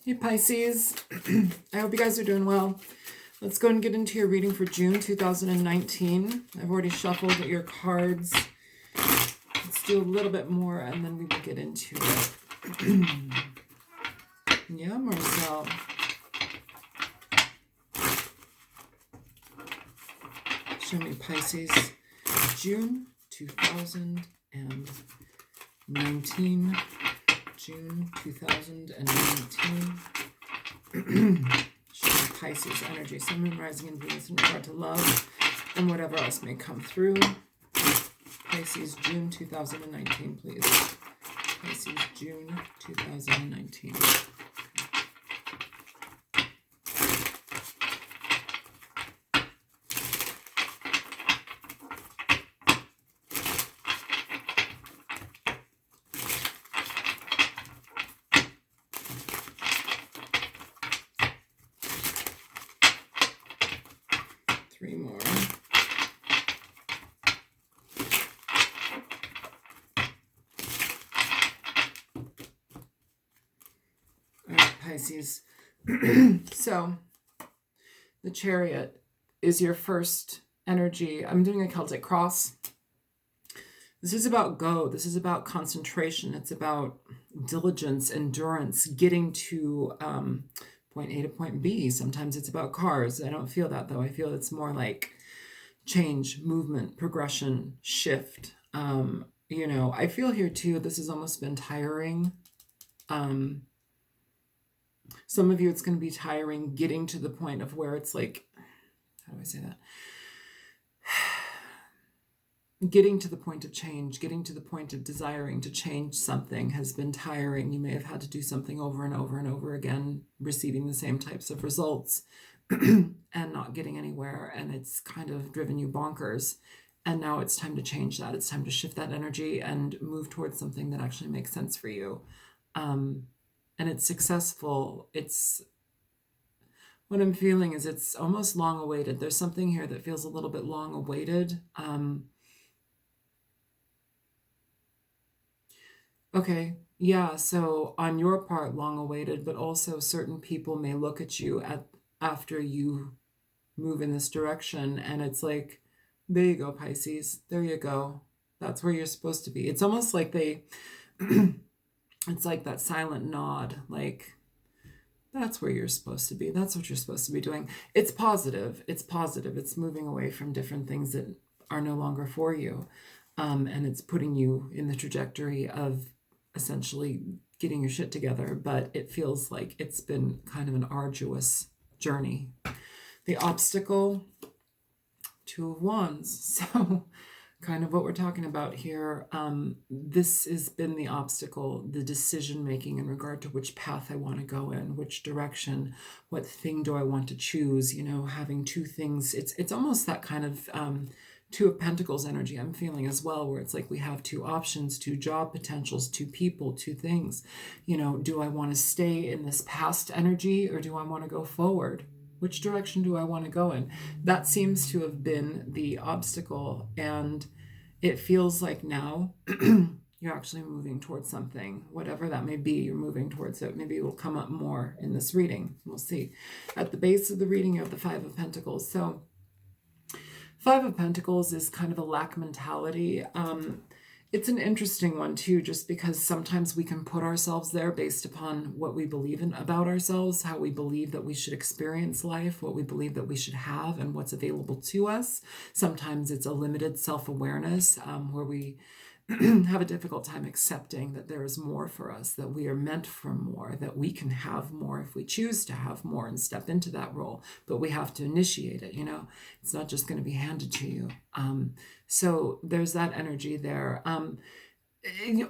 Hey Pisces, I hope you guys are doing well. Let's go and get into your reading for June 2019. I've already shuffled your cards. Let's do a little bit more and then we will get into it. Yeah, Marcel. Show me Pisces, June 2019. June 2019. Showing Pisces energy, Sun, Moon, Rising, and Venus in regard to love and whatever else may come through. Pisces, June 2019, please. Pisces, June 2019. Three more. All right, Pisces. So, the chariot is your first energy. I'm doing a Celtic cross. This is about go. This is about concentration. It's about diligence, endurance, getting to point A to point B. Sometimes it's about cars. I don't feel that though. I feel it's more like change, movement, progression, shift. You know, I feel here too, this has almost been tiring. Some of you, it's going to be tiring getting to the point of where it's like, how do I say that? Getting to the point of change, getting to the point of desiring to change something has been tiring. You may have had to do something over and over and over again, receiving the same types of results and not getting anywhere. And it's kind of driven you bonkers. And now it's time to change that. It's time to shift that energy and move towards something that actually makes sense for you. And it's successful. It's what I'm feeling is it's almost long awaited. There's something here that feels a little bit long awaited. Okay, yeah, so on your part, long awaited, but also certain people may look at you after you move in this direction, and it's like, there you go, Pisces, there you go. That's where you're supposed to be. It's almost like they, it's like that silent nod, like, that's where you're supposed to be. That's what you're supposed to be doing. It's positive. It's positive. It's moving away from different things that are no longer for you. And it's putting you in the trajectory of essentially getting your shit together, but it feels like it's been kind of an arduous journey. The obstacle, Two of Wands. So kind of what we're talking about here. This has been the obstacle, the decision making in regard to which path I want to go in, which direction, what thing do I want to choose, you know, having two things. It's almost that kind of Two of Pentacles energy I'm feeling as well, where it's like we have two options, two job potentials, two people, two things. You know, do I want to stay in this past energy or do I want to go forward? Which direction do I want to go in? That seems to have been the obstacle. And it feels like now you're actually moving towards something, whatever that may be, you're moving towards it. Maybe it will come up more in this reading. We'll see. At the base of the reading, you have the Five of Pentacles. So Five of Pentacles is kind of a lack mentality. It's an interesting one too, just because sometimes we can put ourselves there based upon what we believe in about ourselves, how we believe that we should experience life, what we believe that we should have, and what's available to us. Sometimes it's a limited self-awareness where we have a difficult time accepting that there is more for us, that we are meant for more, that we can have more if we choose to have more and step into that role, but we have to initiate it, you know. It's not just going to be handed to you. So there's that energy there. And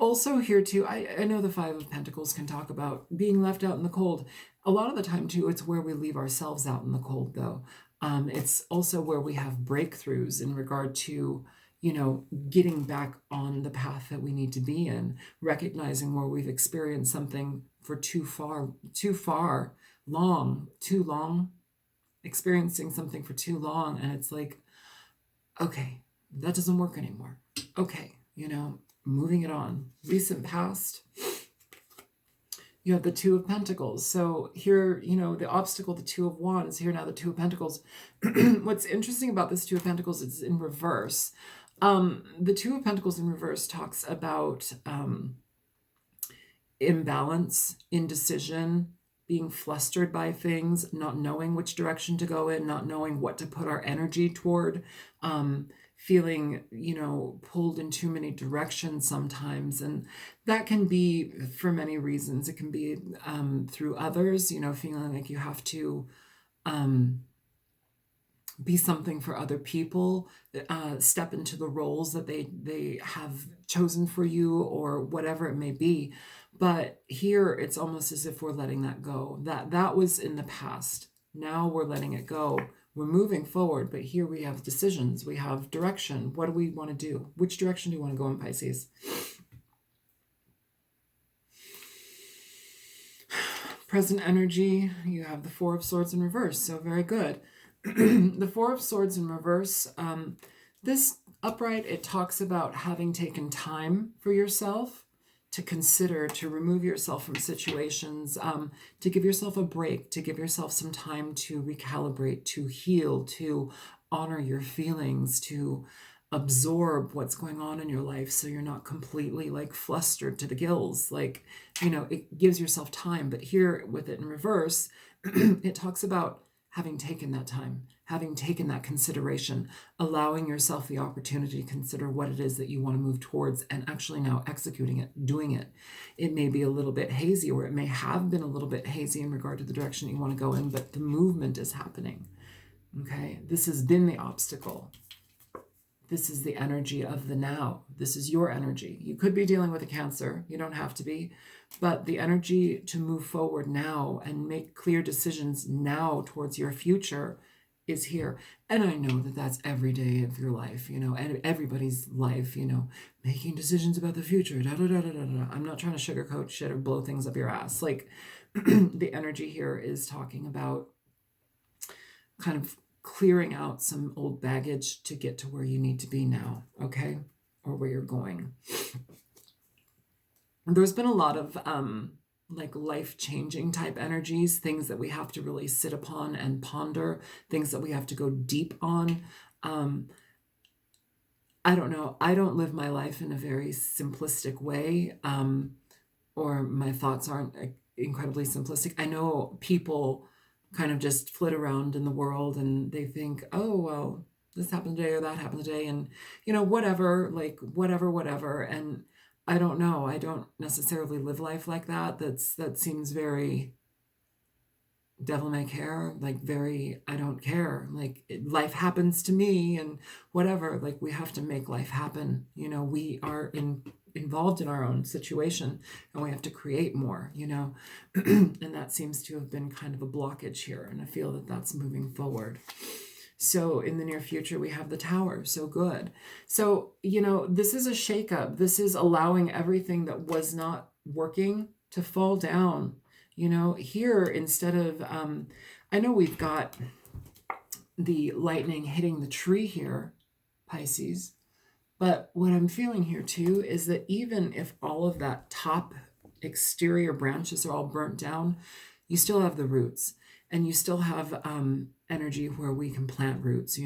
also here too, I know the Five of Pentacles can talk about being left out in the cold. A lot of the time too, it's where we leave ourselves out in the cold though. It's also where we have breakthroughs in regard to, you know, getting back on the path that we need to be in, recognizing where we've experienced something for too long, experiencing something for too long. And it's like, okay, that doesn't work anymore. Okay, you know, moving it on. Recent past, You have the Two of Pentacles. So here, the obstacle, the Two of Wands, here now the Two of Pentacles. What's interesting about this Two of Pentacles is in reverse. The Two of Pentacles in reverse talks about imbalance, indecision, being flustered by things, not knowing which direction to go in, not knowing what to put our energy toward, feeling, pulled in too many directions sometimes. And that can be for many reasons. It can be through others, feeling like you have to be something for other people, step into the roles that they have chosen for you, or whatever it may be. But here it's almost as if we're letting that go. That was in the past. Now we're letting it go. We're moving forward, but here we have decisions. We have direction. What do we want to do? Which direction do you want to go in, Pisces? Present energy, you have the Four of Swords in reverse, so very good. The Four of Swords in reverse, this upright, it talks about having taken time for yourself to consider, to remove yourself from situations, to give yourself a break, to give yourself some time to recalibrate, to heal, to honor your feelings, to absorb what's going on in your life so you're not completely like flustered to the gills. Like, it gives yourself time. But here with it in reverse, it talks about having taken that time, having taken that consideration, allowing yourself the opportunity to consider what it is that you want to move towards, and actually now executing it, doing it. It may be a little bit hazy, or it may have been a little bit hazy in regard to the direction you want to go in, but the movement is happening. Okay, this has been the obstacle. This is the energy of the now. This is your energy. You could be dealing with a Cancer. You don't have to be. But the energy to move forward now and make clear decisions now towards your future is here. And I know that that's every day of your life, and everybody's life, making decisions about the future. Da, da, da, da, da, da. I'm not trying to sugarcoat shit or blow things up your ass. Like the energy here is talking about kind of clearing out some old baggage to get to where you need to be now, okay? Or where you're going. There's been a lot of like life-changing type energies, things that we have to really sit upon and ponder, things that we have to go deep on. I don't know. I don't live my life in a very simplistic way, or my thoughts aren't incredibly simplistic. I know people kind of just flit around in the world and they think, oh, well, this happened today or that happened today, and whatever, like whatever. And I don't know. I don't necessarily live life like that. That seems very devil may care, like very, I don't care. Like life happens to me and whatever. Like we have to make life happen. We are involved in our own situation, and we have to create more, and that seems to have been kind of a blockage here. And I feel that that's moving forward. So in the near future, we have the Tower. So good. So, this is a shakeup. This is allowing everything that was not working to fall down. Here, instead of, I know we've got the lightning hitting the tree here, Pisces, but what I'm feeling here too is that even if all of that top exterior branches are all burnt down, you still have the roots, and you still have energy where we can plant roots,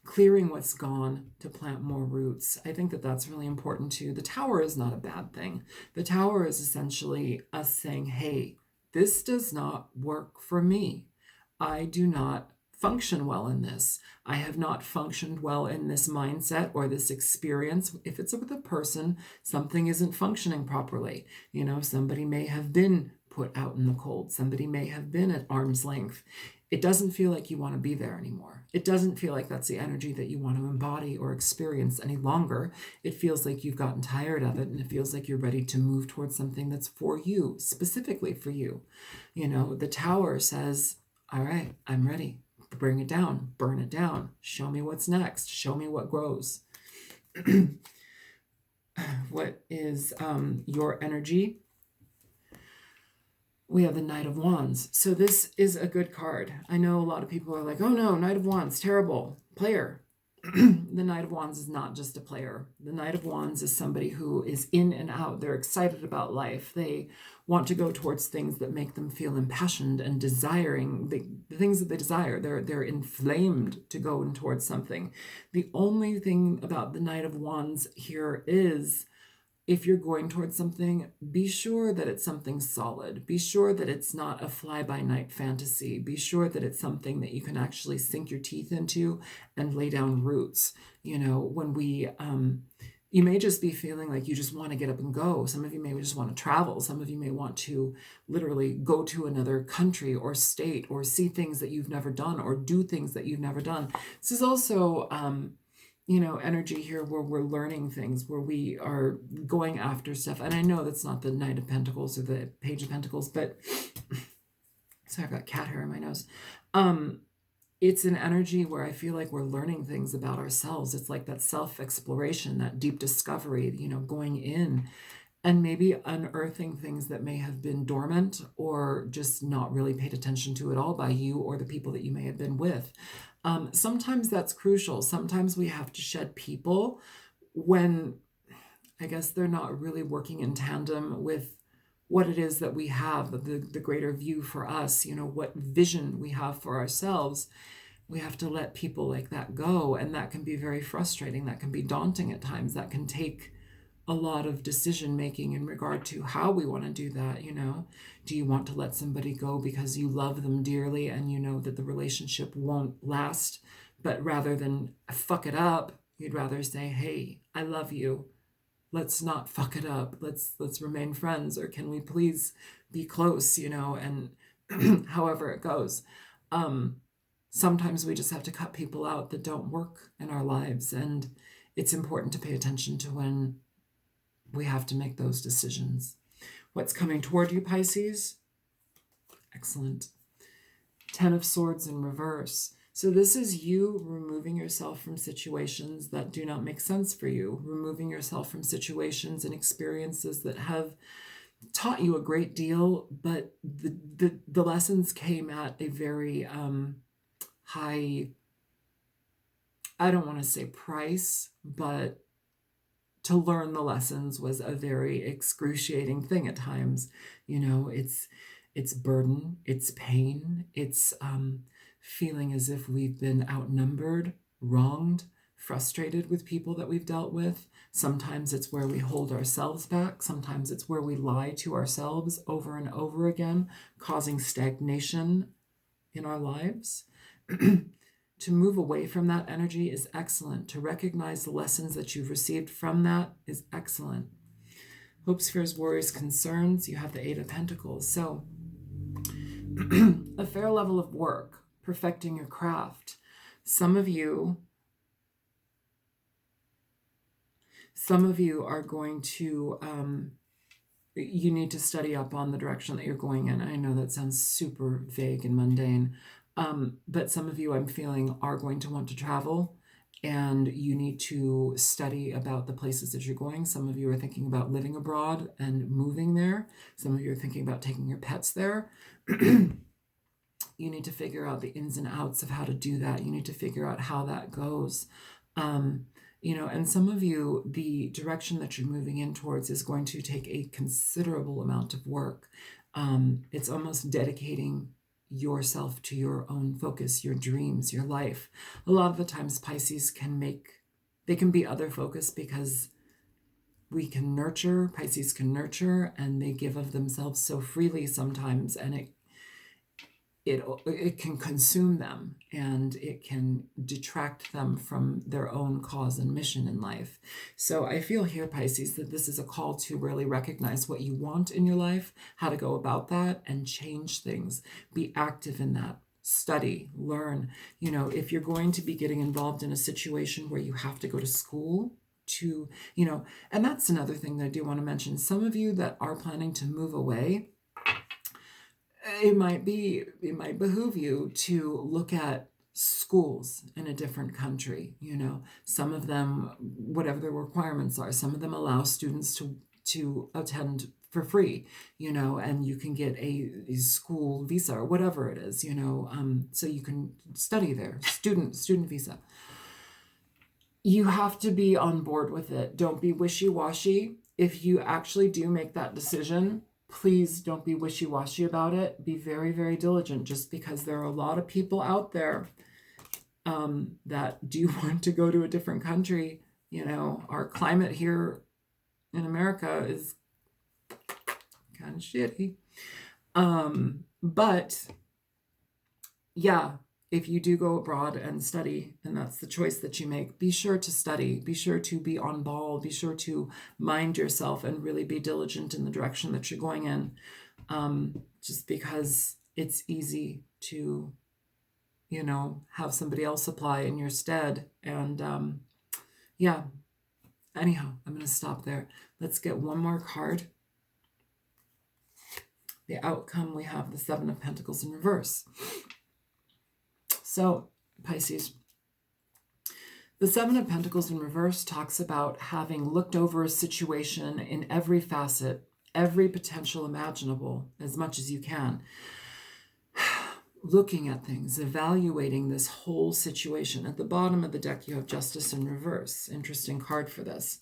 clearing what's gone to plant more roots. I think that that's really important too. The Tower is not a bad thing. The Tower is essentially us saying, hey, this does not work for me. I do not function well in this. I have not functioned well in this mindset or this experience. If it's with a person, something isn't functioning properly. Somebody may have been put out in the cold. Somebody may have been at arm's length. It doesn't feel like you want to be there anymore. It doesn't feel like that's the energy that you want to embody or experience any longer. It feels like you've gotten tired of it, and it feels like you're ready to move towards something that's for you, specifically for you. The Tower says, all right, I'm ready. Bring it down, burn it down. Show me what's next. Show me what grows. What is your energy? We have the Knight of Wands. So this is a good card. I know a lot of people are like, oh no, Knight of Wands, terrible player. The Knight of Wands is not just a player. The Knight of Wands is somebody who is in and out. They're excited about life. They want to go towards things that make them feel impassioned and desiring the things that they desire. They're inflamed to go in towards something. The only thing about the Knight of Wands here is, if you're going towards something, be sure that it's something solid. Be sure that it's not a fly-by-night fantasy. Be sure that it's something that you can actually sink your teeth into and lay down roots. You know, when you may just be feeling like you just want to get up and go. Some of you may just want to travel. Some of you may want to literally go to another country or state or see things that you've never done or do things that you've never done. This is also, energy here where we're learning things, where we are going after stuff. And I know that's not the Knight of Pentacles or the Page of Pentacles, but sorry, I've got cat hair in my nose. It's an energy where I feel like we're learning things about ourselves. It's like that self-exploration, that deep discovery, going in and maybe unearthing things that may have been dormant or just not really paid attention to at all by you or the people that you may have been with. Sometimes that's crucial. Sometimes we have to shed people when I guess they're not really working in tandem with what it is that we have, the greater view for us, what vision we have for ourselves. We have to let people like that go. And that can be very frustrating. That can be daunting at times. That can take a lot of decision making in regard to how we want to do that. Do you want to let somebody go because you love them dearly and you know that the relationship won't last, but rather than fuck it up, you'd rather say, hey, I love you, let's not fuck it up, let's remain friends, or can we please be close, and however it goes. Sometimes we just have to cut people out that don't work in our lives, and it's important to pay attention to when we have to make those decisions. What's coming toward you, Pisces? Excellent. 10 of Swords in reverse. So this is you removing yourself from situations that do not make sense for you, removing yourself from situations and experiences that have taught you a great deal, but the lessons came at a very high, I don't want to say price, but to learn the lessons was a very excruciating thing at times. It's burden, it's pain, it's feeling as if we've been outnumbered, wronged, frustrated with people that we've dealt with. Sometimes it's where we hold ourselves back. Sometimes it's where we lie to ourselves over and over again, causing stagnation in our lives. To move away from that energy is excellent. To recognize the lessons that you've received from that is excellent. Hopes, fears, worries, concerns. You have the 8 of Pentacles. So a fair level of work, perfecting your craft. Some of you are going to, you need to study up on the direction that you're going in. I know that sounds super vague and mundane. But some of you, I'm feeling, are going to want to travel, and you need to study about the places that you're going. Some of you are thinking about living abroad and moving there. Some of you are thinking about taking your pets there. You need to figure out the ins and outs of how to do that. You need to figure out how that goes. And some of you, the direction that you're moving in towards is going to take a considerable amount of work. It's almost dedicating yourself to your own focus, your dreams, your life. A lot of the times Pisces can be other focused because Pisces can nurture, and they give of themselves so freely sometimes, and it can consume them, and it can detract them from their own cause and mission in life. So I feel here, Pisces, that this is a call to really recognize what you want in your life, how to go about that, and change things. Be active in that. Study, learn. If you're going to be getting involved in a situation where you have to go to school and that's another thing that I do want to mention. Some of you that are planning to move away, it might behoove you to look at schools in a different country. Some of them, whatever the requirements are, some of them allow students to attend for free, and you can get a school visa or whatever it is, so you can study there, student visa. you have to be on board with it. Don't be wishy-washy. If you actually do make that decision, please don't be wishy-washy about it. Be very, very diligent, just because there are a lot of people out there that do want to go to a different country. You know, our climate here in America is kind of shitty. But yeah, if you do go abroad and study, and that's the choice that you make, be sure to study, be sure to be on ball, be sure to mind yourself and really be diligent in the direction that you're going in. Just because it's easy to, you know, have somebody else apply in your stead. And yeah, anyhow, I'm going to stop there. Let's get one more card. The outcome, we have the Seven of Pentacles in reverse. So, Pisces, the Seven of Pentacles in reverse talks about having looked over a situation in every facet, every potential imaginable, as much as you can. Looking at things, evaluating this whole situation. At the bottom of the deck, you have Justice in reverse. Interesting card for this.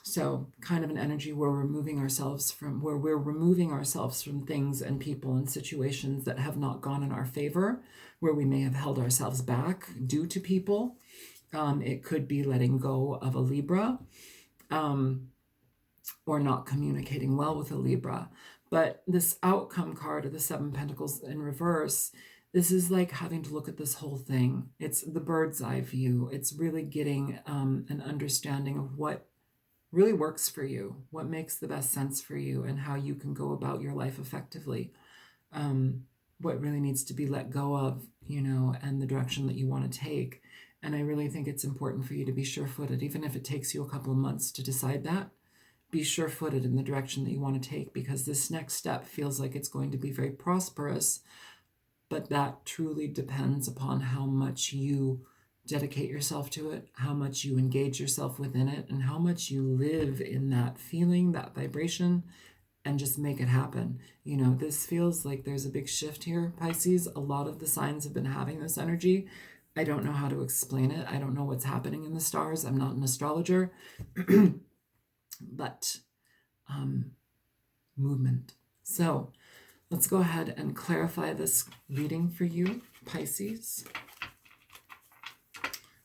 So kind of an energy where we're removing ourselves from things and people and situations that have not gone in our favor, where we may have held ourselves back due to people. It could be letting go of a Libra, or not communicating well with a Libra. But this outcome card of the Seven Pentacles in reverse, this is like having to look at this whole thing. It's the bird's eye view. It's really getting an understanding of what really works for you, what makes the best sense for you, and how you can go about your life effectively. What really needs to be let go of, you know, and the direction that you want to take. And I really think it's important for you to be sure-footed, even if it takes you a couple of months to decide that. Be sure-footed in the direction that you want to take, because this next step feels like it's going to be very prosperous, but that truly depends upon how much you dedicate yourself to it, how much you engage yourself within it, and how much you live in that feeling, that vibration, and just make it happen. You know, this feels like there's a big shift here, Pisces. A lot of the signs have been having this energy. I don't know how to explain it. I don't know what's happening in the stars. I'm not an astrologer. But movement. So let's go ahead and clarify this reading for you, Pisces.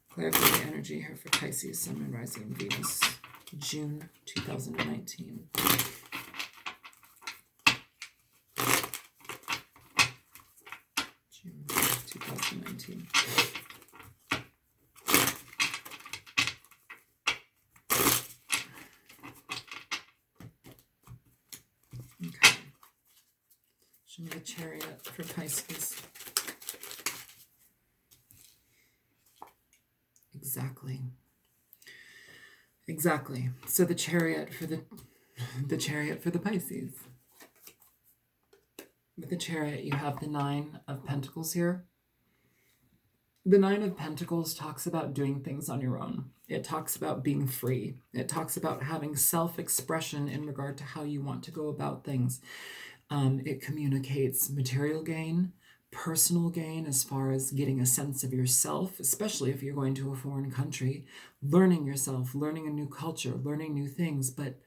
Clarify the energy here for Pisces, Sun, Moon, Rising, and Venus, June 2019. June 2019. Okay. Show me the chariot for Pisces. Exactly. So the chariot for the chariot for the Pisces. With the chariot, you have the Nine of Pentacles here. The Nine of Pentacles talks about doing things on your own. It talks about being free. It talks about having self-expression in regard to how you want to go about things. It communicates material gain, personal gain, as far as getting a sense of yourself, especially if you're going to a foreign country, learning yourself, learning a new culture, learning new things. But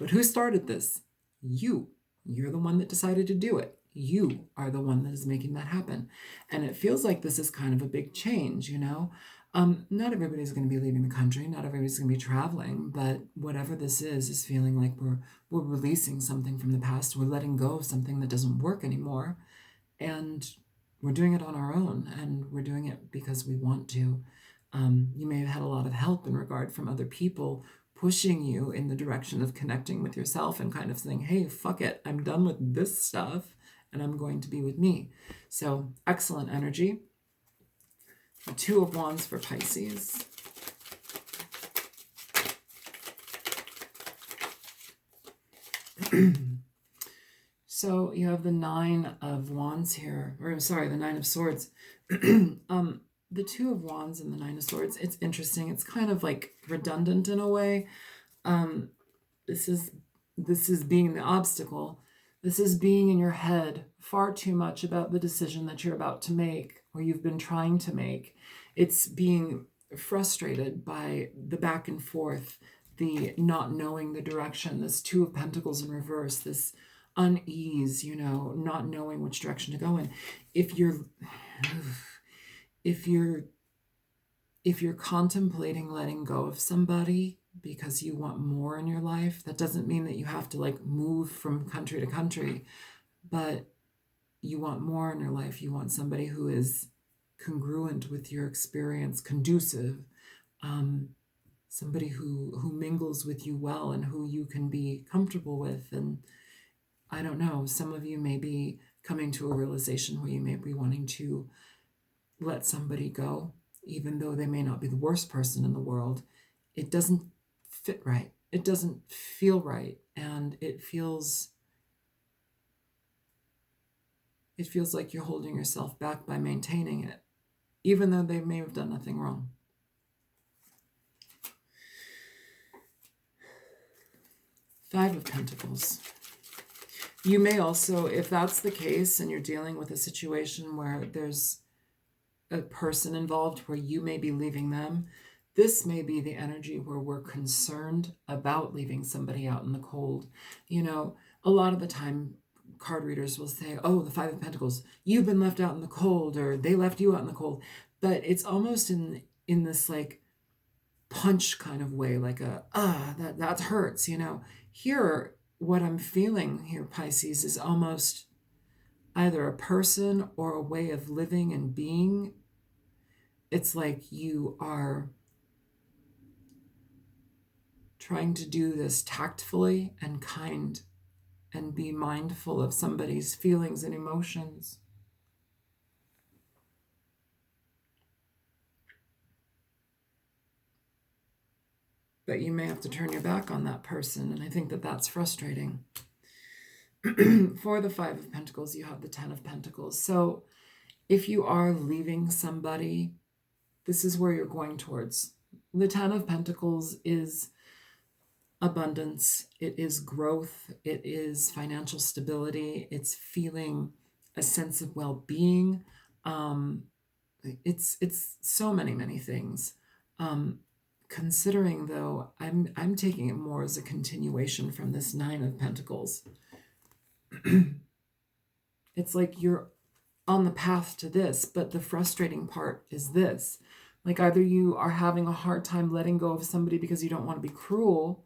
who started this? You. You're the one that decided to do it. You are the one that is making that happen. And it feels like this is kind of a big change, you know? Not everybody's going to be leaving the country. Not everybody's going to be traveling. But whatever this is feeling like we're releasing something from the past. We're letting go of something that doesn't work anymore. And we're doing it on our own. And we're doing it because we want to. You may have had a lot of help in regard from other people pushing you in the direction of connecting with yourself and kind of saying, hey, fuck it. I'm done with this stuff. And I'm going to be with me. So excellent energy. The Two of Wands for Pisces. So you have the Nine of Wands here, or sorry, the Nine of Swords. The Two of Wands and the Nine of Swords, it's interesting. It's kind of like redundant in a way. This is being the obstacle. This is being in your head far too much about the decision that you're about to make or you've been trying to make. It's being frustrated by the back and forth, the not knowing the direction, this Two of Pentacles in reverse, this unease, not knowing which direction to go in. If you're if you're if you're contemplating letting go of somebody because you want more in your life, that doesn't mean that you have to like move from country to country, but you want more in your life. You want somebody who is congruent with your experience, conducive, somebody who mingles with you well and who you can be comfortable with. And I don't know, some of you may be coming to a realization where you may be wanting to let somebody go, even though they may not be the worst person in the world. It doesn't fit right. It doesn't feel right. And it feels like you're holding yourself back by maintaining it, even though they may have done nothing wrong. Five of Pentacles. You may also, if that's the case and you're dealing with a situation where there's a person involved where you may be leaving them, this may be the energy where we're concerned about leaving somebody out in the cold. A lot of the time card readers will say, oh, the Five of Pentacles, you've been left out in the cold, or they left you out in the cold. But it's almost in this like punch kind of way, like that hurts, Here, what I'm feeling here, Pisces, is almost either a person or a way of living and being. It's like you are trying to do this tactfully and kind and be mindful of somebody's feelings and emotions. But you may have to turn your back on that person, and I think that that's frustrating. For the Five of Pentacles, you have the Ten of Pentacles. So if you are leaving somebody, this is where you're going towards. The Ten of Pentacles is abundance. It is growth. It is financial stability. It's feeling a sense of well-being. It's so many things. Considering though, I'm taking it more as a continuation from this Nine of Pentacles. It's like you're on the path to this, but the frustrating part is this. Like either you are having a hard time letting go of somebody because you don't want to be cruel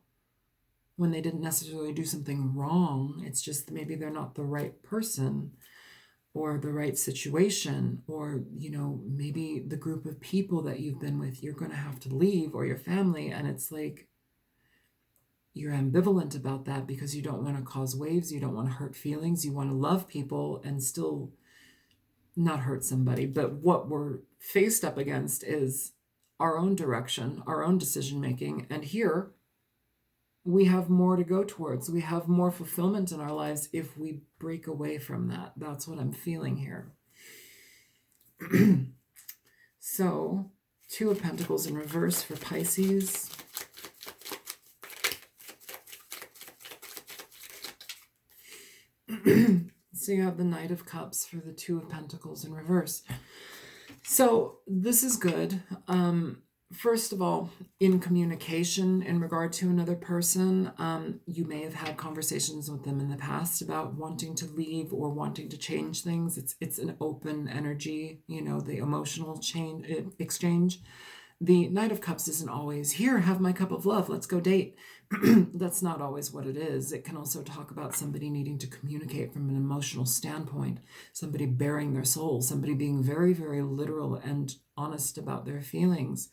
when they didn't necessarily do something wrong. It's just maybe they're not the right person or the right situation, or, maybe the group of people that you've been with, you're going to have to leave, or your family. And it's like you're ambivalent about that because you don't want to cause waves. You don't want to hurt feelings. You want to love people and still not hurt somebody. But what we're faced up against is our own direction, our own decision-making. And here we have more to go towards. We have more fulfillment in our lives if we break away from that. That's what I'm feeling here. So, Two of Pentacles in reverse for Pisces. So you have the Knight of Cups for the Two of Pentacles in reverse. So this is good. First of all, in communication in regard to another person, you may have had conversations with them in the past about wanting to leave or wanting to change things. It's an open energy, the emotional exchange. The Knight of Cups isn't always, here, have my cup of love, let's go date. That's not always what it is. It can also talk about somebody needing to communicate from an emotional standpoint, somebody bearing their soul, somebody being very, very literal and honest about their feelings.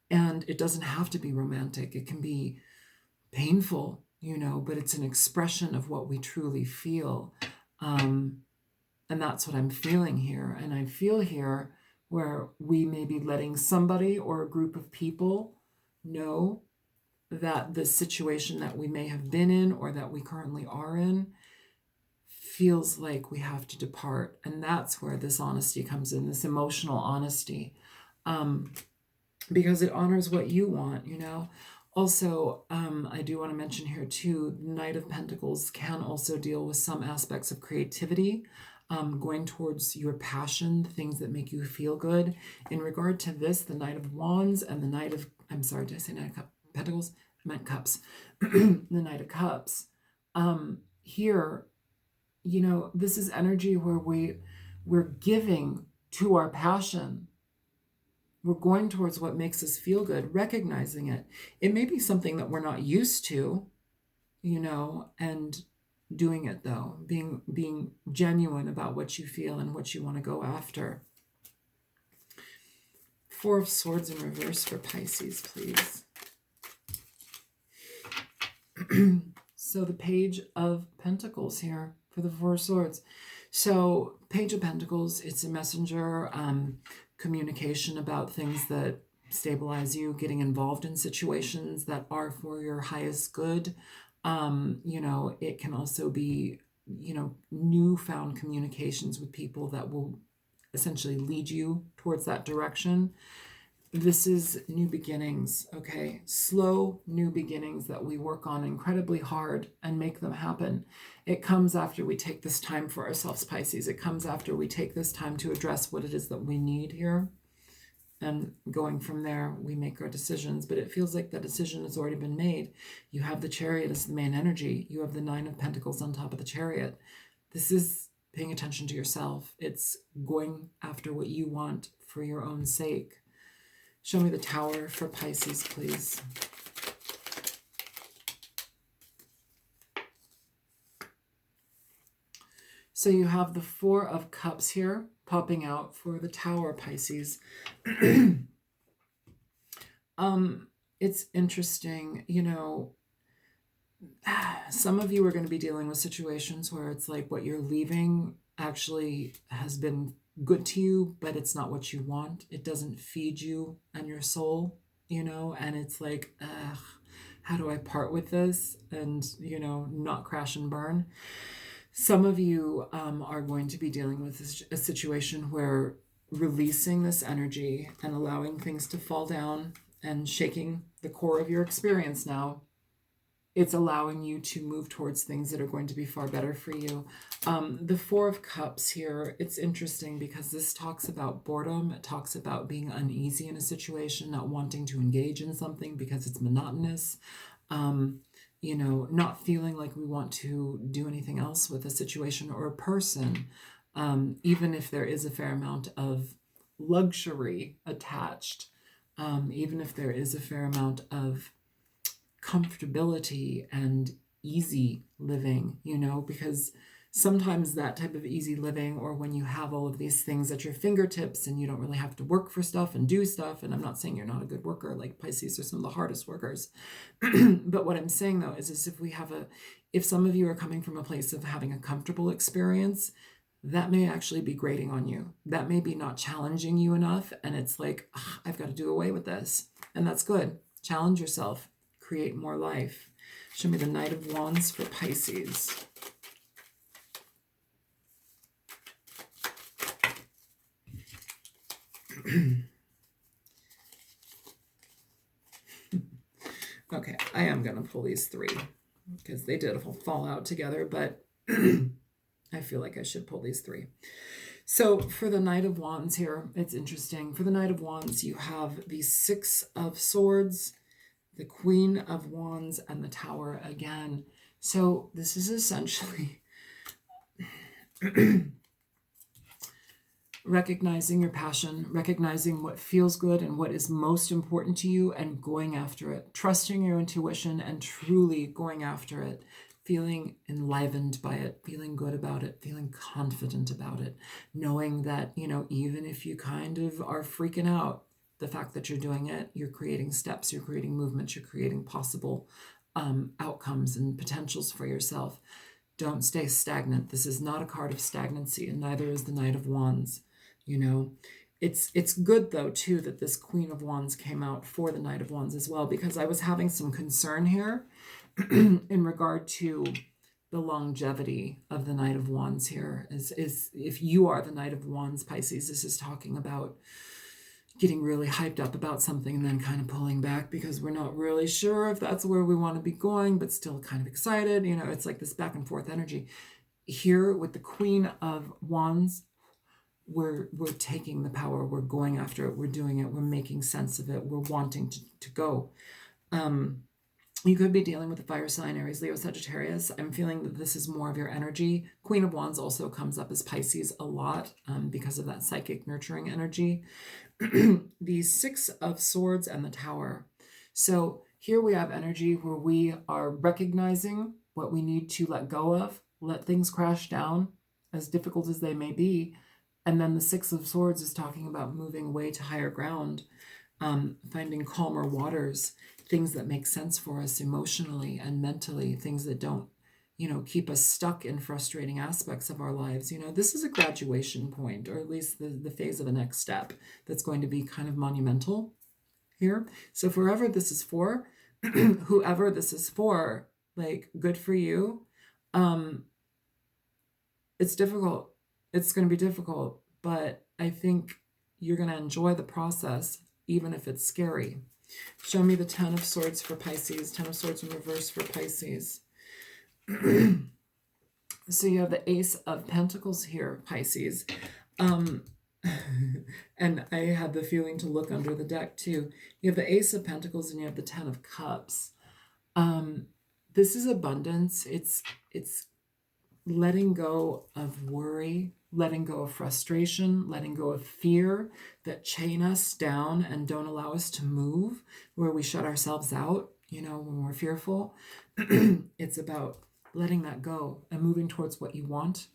And it doesn't have to be romantic. It can be painful, but it's an expression of what we truly feel. And that's what I'm feeling here. And I feel here where we may be letting somebody or a group of people know that the situation that we may have been in or that we currently are in feels like we have to depart. And that's where this honesty comes in, this emotional honesty, because it honors what you want, Also, I do want to mention here too, Knight of Pentacles can also deal with some aspects of creativity. going towards your passion, things that make you feel good. In regard to this, the Knight of Wands and the Knight of, I'm sorry, did I say Knight of Pentacles? I meant Cups. The Knight of Cups. Here, you know, this is energy where we're giving to our passion. We're going towards what makes us feel good, recognizing it. It may be something that we're not used to, you know, and doing it though, being genuine about what you feel and what you want to go after. Four of Swords in reverse for Pisces, please. So the Page of Pentacles here for the Four of Swords. So Page of Pentacles, it's a messenger, communication about things that stabilize you, getting involved in situations that are for your highest good. You know, it can also be, you know, newfound communications with people that will essentially lead you towards that direction. This is new beginnings, okay? Slow new beginnings that we work on incredibly hard and make them happen. It comes after we take this time for ourselves, Pisces. It comes after we take this time to address what it is that we need here. And going from there, we make our decisions. But it feels like that decision has already been made. You have the Chariot as the main energy. You have the Nine of Pentacles on top of the Chariot. This is paying attention to yourself. It's going after what you want for your own sake. Show me the Tower for Pisces, please. So you have the Four of Cups here popping out for the Tower, Pisces. It's interesting, you know, some of you are going to be dealing with situations where it's like what you're leaving actually has been good to you, but it's not what you want. It doesn't feed you and your soul, you know, and it's like, how do I part with this and, you know, not crash and burn? Some of you are going to be dealing with a situation where releasing this energy and allowing things to fall down and shaking the core of your experience now, it's allowing you to move towards things that are going to be far better for you. The Four of Cups here, it's interesting because this talks about boredom. It talks about being uneasy in a situation, not wanting to engage in something because it's monotonous. You know, not feeling like we want to do anything else with a situation or a person, even if there is a fair amount of luxury attached, even if there is a fair amount of comfortability and easy living, you know, because sometimes that type of easy living, or when you have all of these things at your fingertips and you don't really have to work for stuff and do stuff, and I'm not saying you're not a good worker, like Pisces are some of the hardest workers, but what I'm saying though is if some of you are coming from a place of having a comfortable experience, that may actually be grating on you. That may be not challenging you enough, and it's like, I've got to do away with this, and that's good. Challenge yourself. Create more life. Show me the Knight of Wands for Pisces. Okay, I am going to pull these three because they did fall out together, but I feel like I should pull these three. So for the Knight of Wands here, it's interesting. For the Knight of Wands, you have the Six of Swords, the Queen of Wands, and the Tower again. So this is essentially recognizing your passion, recognizing what feels good and what is most important to you and going after it, trusting your intuition and truly going after it, feeling enlivened by it, feeling good about it, feeling confident about it, knowing that, you know, even if you kind of are freaking out, the fact that you're doing it, you're creating steps, you're creating movements, you're creating possible outcomes and potentials for yourself. Don't stay stagnant. This is not a card of stagnancy, and neither is the Knight of Wands. You know, it's good though too that this Queen of Wands came out for the Knight of Wands as well, because I was having some concern here in regard to the longevity of the Knight of Wands here. Is if you are the Knight of Wands, Pisces, this is talking about getting really hyped up about something and then kind of pulling back because we're not really sure if that's where we want to be going, but still kind of excited. You know, it's like this back and forth energy. here with the Queen of Wands, we're taking the power, we're going after it, we're doing it, we're making sense of it, we're wanting to go. You could be dealing with the fire sign, Aries, Leo, Sagittarius. I'm feeling that this is more of your energy. Queen of Wands also comes up as Pisces a lot because of that psychic nurturing energy. The Six of Swords and the Tower. So here we have energy where we are recognizing what we need to let go of, let things crash down, as difficult as they may be. And then the Six of Swords is talking about moving way to higher ground, finding calmer waters, things that make sense for us emotionally and mentally, things that don't, keep us stuck in frustrating aspects of our lives. This is a graduation point, or at least the phase of the next step that's going to be kind of monumental here. So whoever this is for, whoever this is for, like, good for you. It's difficult. It's going to be difficult, but I think you're going to enjoy the process, even if it's scary. Show me the Ten of Swords for Pisces. Ten of Swords in reverse for Pisces. So you have the Ace of Pentacles here, Pisces. And I had the feeling to look under the deck too. You have the Ace of Pentacles and you have the Ten of Cups. This is abundance. It's letting go of worry, letting go of frustration, letting go of fear that chain us down and don't allow us to move, where we shut ourselves out, when we're fearful. It's about letting that go and moving towards what you want,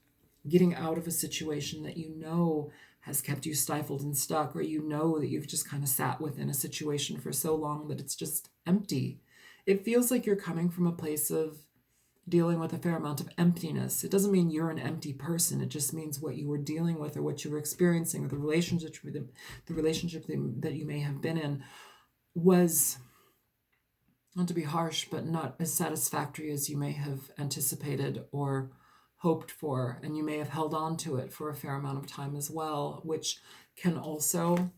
getting out of a situation that has kept you stifled and stuck, or that you've just kind of sat within a situation for so long that it's just empty. It feels like you're coming from a place of dealing with a fair amount of emptiness. It doesn't mean you're an empty person. It just means what you were dealing with, or what you were experiencing, or the relationship that you may have been in was, not to be harsh, but not as satisfactory as you may have anticipated or hoped for. And you may have held on to it for a fair amount of time as well, which can also,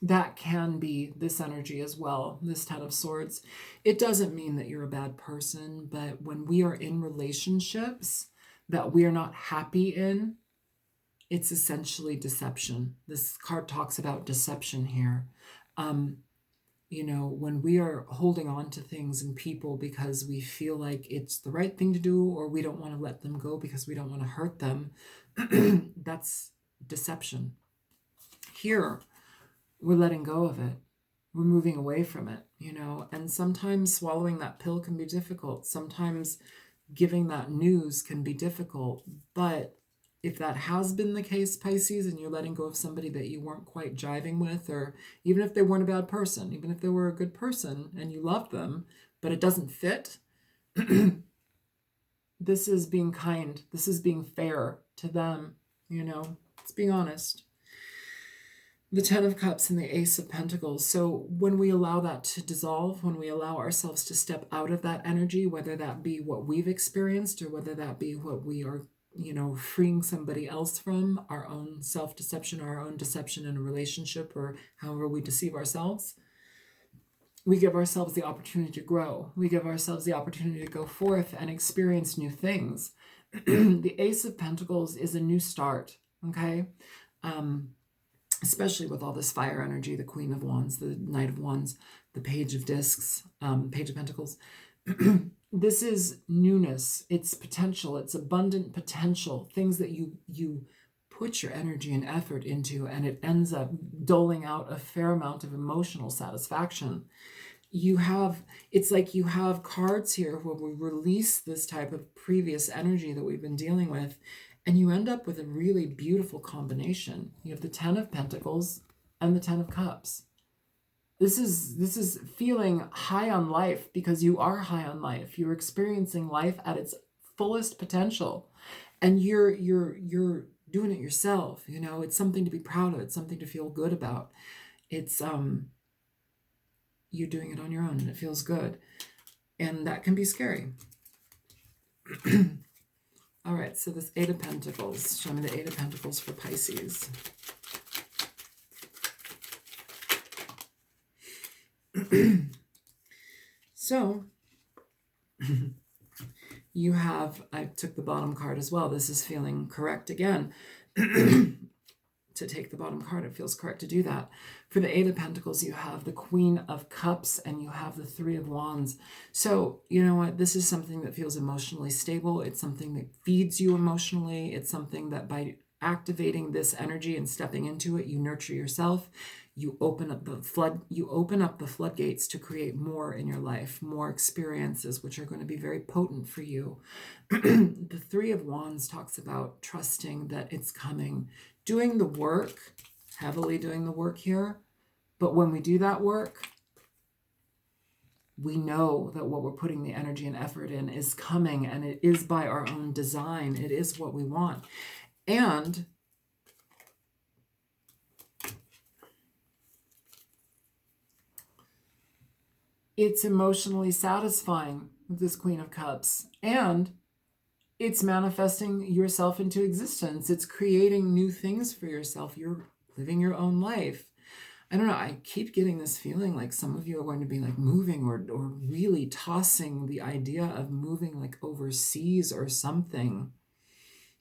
that can be this energy as well, this Ten of Swords. It doesn't mean that you're a bad person, but when we are in relationships that we are not happy in, it's essentially deception. This card talks about deception here. When we are holding on to things and people because we feel like it's the right thing to do, or we don't want to let them go because we don't want to hurt them, that's deception. Here, we're letting go of it. We're moving away from it, and sometimes swallowing that pill can be difficult. Sometimes giving that news can be difficult. But if that has been the case, Pisces, and you're letting go of somebody that you weren't quite jiving with, or even if they weren't a bad person, even if they were a good person and you love them, but it doesn't fit, this is being kind. This is being fair to them, It's being honest. The Ten of Cups and the Ace of Pentacles. So when we allow that to dissolve, when we allow ourselves to step out of that energy, whether that be what we've experienced or whether that be what we are, freeing somebody else from, our own self-deception, or our own deception in a relationship, or however we deceive ourselves, we give ourselves the opportunity to grow. We give ourselves the opportunity to go forth and experience new things. The Ace of Pentacles is a new start, okay? Especially with all this fire energy, the Queen of Wands, the Knight of Wands, the Page of Discs, Page of Pentacles. This is newness. It's potential. It's abundant potential. Things that you put your energy and effort into, and it ends up doling out a fair amount of emotional satisfaction. It's like you have cards here where we release this type of previous energy that we've been dealing with, and you end up with a really beautiful combination. You have the Ten of Pentacles and the Ten of Cups. This is feeling high on life, because you are high on life. You're experiencing life at its fullest potential, and you're doing it yourself. It's something to be proud of. It's something to feel good about. It's you're doing it on your own, and it feels good, and that can be scary. All right, so this Eight of Pentacles. Show me the Eight of Pentacles for Pisces. So, you have, I took the bottom card as well. This is feeling correct again. To take the bottom card, it feels correct to do that. For the Eight of Pentacles, you have the Queen of Cups and you have the Three of Wands. So, you know what? This is something that feels emotionally stable. It's something that feeds you emotionally. It's something that by activating this energy and stepping into it, you nurture yourself. You open up the floodgates to create more in your life, more experiences, which are going to be very potent for you. The Three of Wands talks about trusting that it's coming, doing the work, heavily doing the work here. But when we do that work, we know that what we're putting the energy and effort in is coming, and it is by our own design. It is what we want. And it's emotionally satisfying with this Queen of Cups. And it's manifesting yourself into existence. It's creating new things for yourself. You're living your own life. I don't know. I keep getting this feeling like some of you are going to be like moving or really tossing the idea of moving like overseas or something.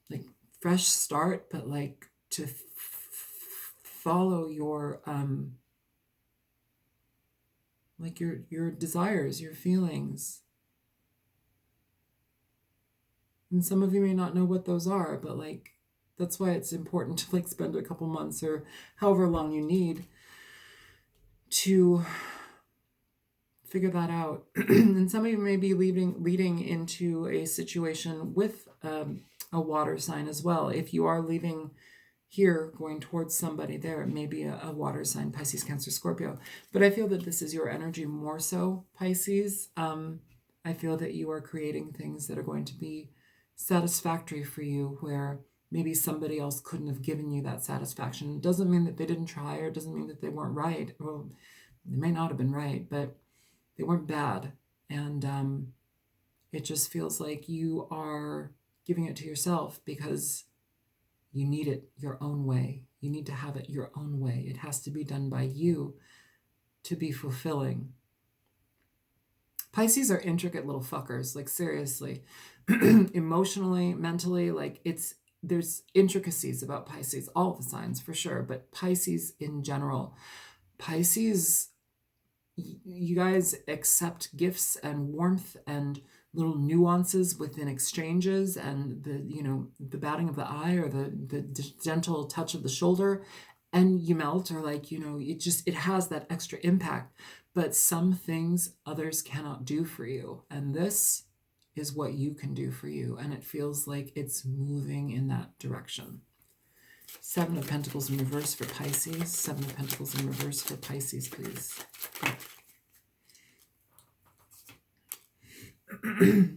Like fresh start, but like to follow your like your desires, your feelings. And some of you may not know what those are, but like that's why it's important to like spend a couple months or however long you need to figure that out. And some of you may be leading into a situation with a water sign as well. If you are leaving here going towards somebody there, it may be a water sign, Pisces, Cancer, Scorpio. But I feel that this is your energy more so, Pisces. I feel that you are creating things that are going to be satisfactory for you, where maybe somebody else couldn't have given you that satisfaction. It doesn't mean that they didn't try, or it doesn't mean that they weren't right. Well, they may not have been right, but they weren't bad. And it just feels like you are giving it to yourself because you need it your own way. You need to have it your own way. It has to be done by you to be fulfilling. Pisces are intricate little fuckers, like seriously. Emotionally, mentally, like there's intricacies about Pisces, all the signs for sure, but Pisces in general. Pisces, you guys accept gifts and warmth and little nuances within exchanges, and the batting of the eye or the gentle touch of the shoulder, and you melt, or like, it has that extra impact. But some things others cannot do for you, and this is what you can do for you, and it feels like it's moving in that direction. Seven of Pentacles in reverse for Pisces. Seven of Pentacles in reverse for Pisces, please.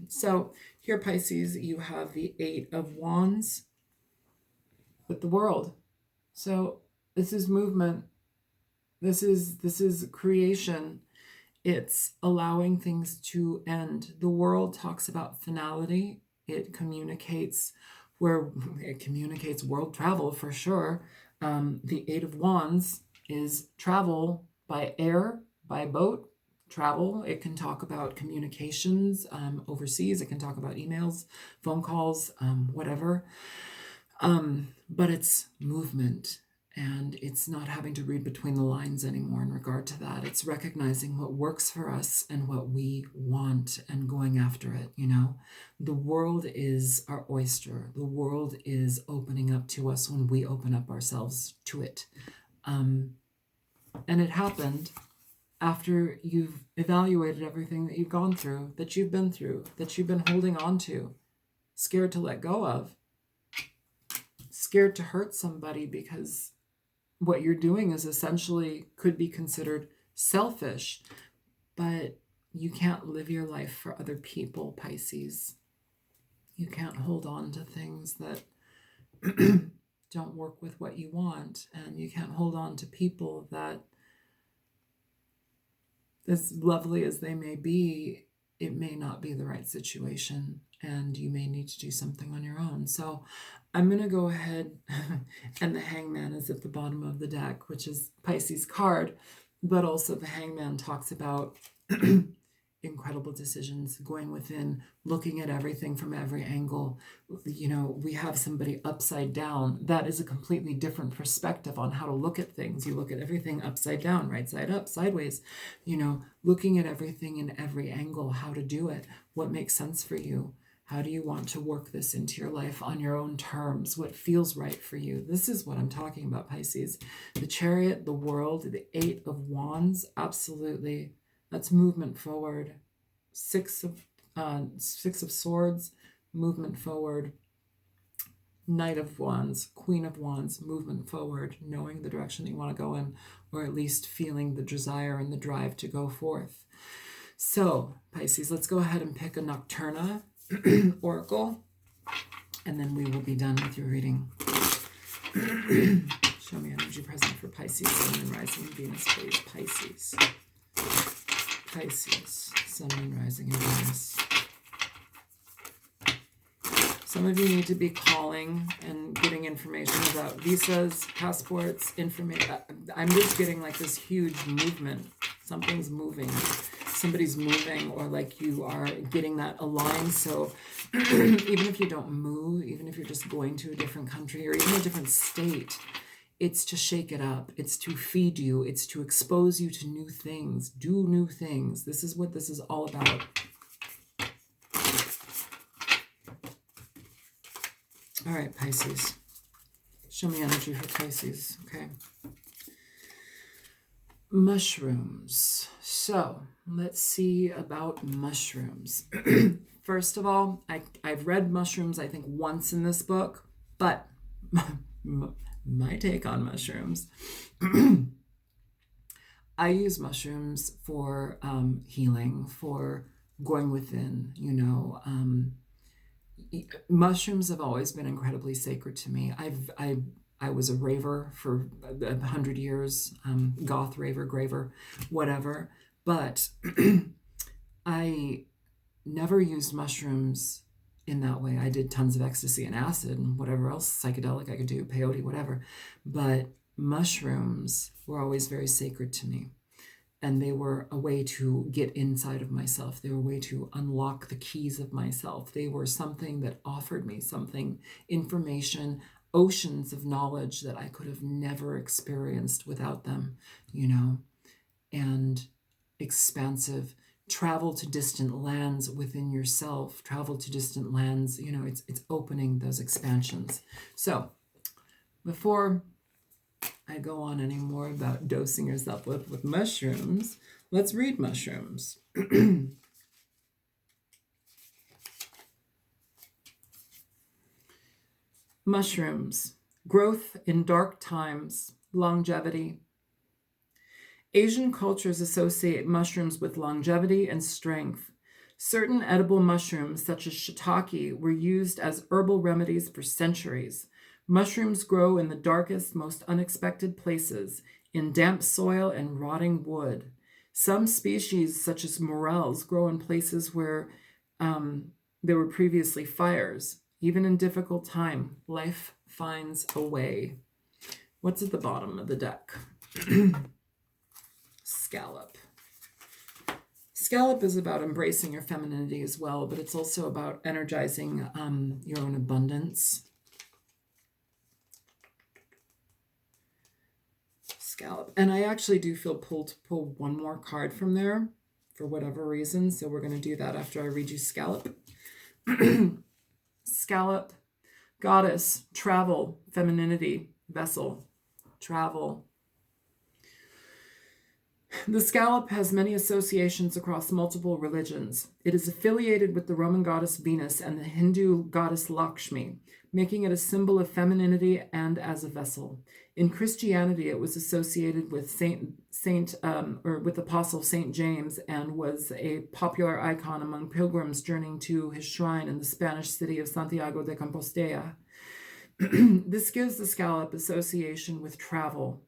So here, Pisces, you have the Eight of Wands with the World. So this is movement. This is creation. It's allowing things to end. The World talks about finality. It communicates world travel for sure. The Eight of Wands is travel by air, by boat, travel. It can talk about communications overseas. It can talk about emails, phone calls, whatever. But it's movement. And it's not having to read between the lines anymore in regard to that. It's recognizing what works for us and what we want and going after it, The world is our oyster. The world is opening up to us when we open up ourselves to it. And it happened after you've evaluated everything that you've gone through, that you've been through, that you've been holding on to, scared to let go of, scared to hurt somebody because what you're doing is essentially could be considered selfish, but you can't live your life for other people, Pisces. You can't hold on to things that don't work with what you want, and you can't hold on to people that, as lovely as they may be, it may not be the right situation, and you may need to do something on your own. So I'm going to go ahead, and the Hangman is at the bottom of the deck, which is Pisces card, but also the Hangman talks about incredible decisions, going within, looking at everything from every angle. You know, we have somebody upside down. That is a completely different perspective on how to look at things. You look at everything upside down, right side up, sideways, you know, looking at everything in every angle, how to do it, what makes sense for you. How do you want to work this into your life on your own terms? What feels right for you? This is what I'm talking about, Pisces. The Chariot, the World, the Eight of Wands, absolutely. That's movement forward. Six of Swords, movement forward. Knight of Wands, Queen of Wands, movement forward, knowing the direction that you want to go in, or at least feeling the desire and the drive to go forth. So, Pisces, let's go ahead and pick a Nocturna oracle, and then we will be done with your reading. Show me energy present for Pisces, Sun and Rising and Venus, please. Pisces. Pisces, Sun and Rising and Venus. Some of you need to be calling and getting information about visas, passports, information. I'm just getting like this huge movement. Something's moving. Somebody's moving, or like you are getting that aligned. So even if you don't move, even if you're just going to a different country or even a different state, it's to shake it up. It's to feed you. It's to expose you to new things. Do new things. This is what this is all about. All right, Pisces. Show me energy for Pisces, okay? Mushrooms. So let's see about mushrooms. First of all, I've read mushrooms, I think, once in this book, but my take on mushrooms. I use mushrooms for healing, for going within, you know. Mushrooms have always been incredibly sacred to me. I was a raver for 100 years, goth raver, graver, whatever. But I never used mushrooms in that way. I did tons of ecstasy and acid and whatever else psychedelic I could do, peyote, whatever. But mushrooms were always very sacred to me. And they were a way to get inside of myself. They were a way to unlock the keys of myself. They were something that offered me something, information, oceans of knowledge that I could have never experienced without them, you know, and expansive. Travel to distant lands within yourself, travel to distant lands, you know, it's opening those expansions. So before I go on any more about dosing yourself with mushrooms, let's read mushrooms. Mushrooms, growth in dark times, longevity. Asian cultures associate mushrooms with longevity and strength. Certain edible mushrooms, such as shiitake, were used as herbal remedies for centuries. Mushrooms grow in the darkest, most unexpected places, in damp soil and rotting wood. Some species, such as morels, grow in places where there were previously fires. Even in difficult time, life finds a way. What's at the bottom of the deck? Scallop. Scallop is about embracing your femininity as well, but it's also about energizing your own abundance. Scallop. And I actually do feel pulled to pull one more card from there for whatever reason. So we're going to do that after I read you Scallop. Scallop, goddess, travel, femininity, vessel, travel. The scallop has many associations across multiple religions. It is affiliated with the Roman goddess Venus and the Hindu goddess Lakshmi, making it a symbol of femininity and as a vessel. In Christianity, it was associated with with Apostle Saint James and was a popular icon among pilgrims journeying to his shrine in the Spanish city of Santiago de Compostela. This gives the scallop association with travel.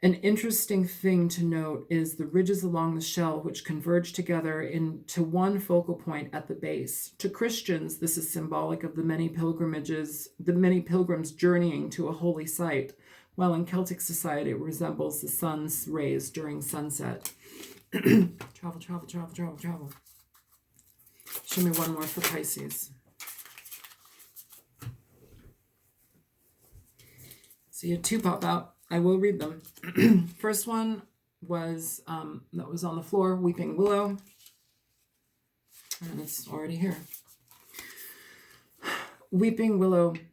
An interesting thing to note is the ridges along the shell, which converge together into one focal point at the base. To Christians, this is symbolic of the many pilgrims journeying to a holy site, while in Celtic society it resembles the sun's rays during sunset. Travel, travel, travel, travel, travel. Show me one more for Pisces. So you had two pop out. I will read them. First one was, that was on the floor, Weeping Willow. And it's already here. Weeping Willow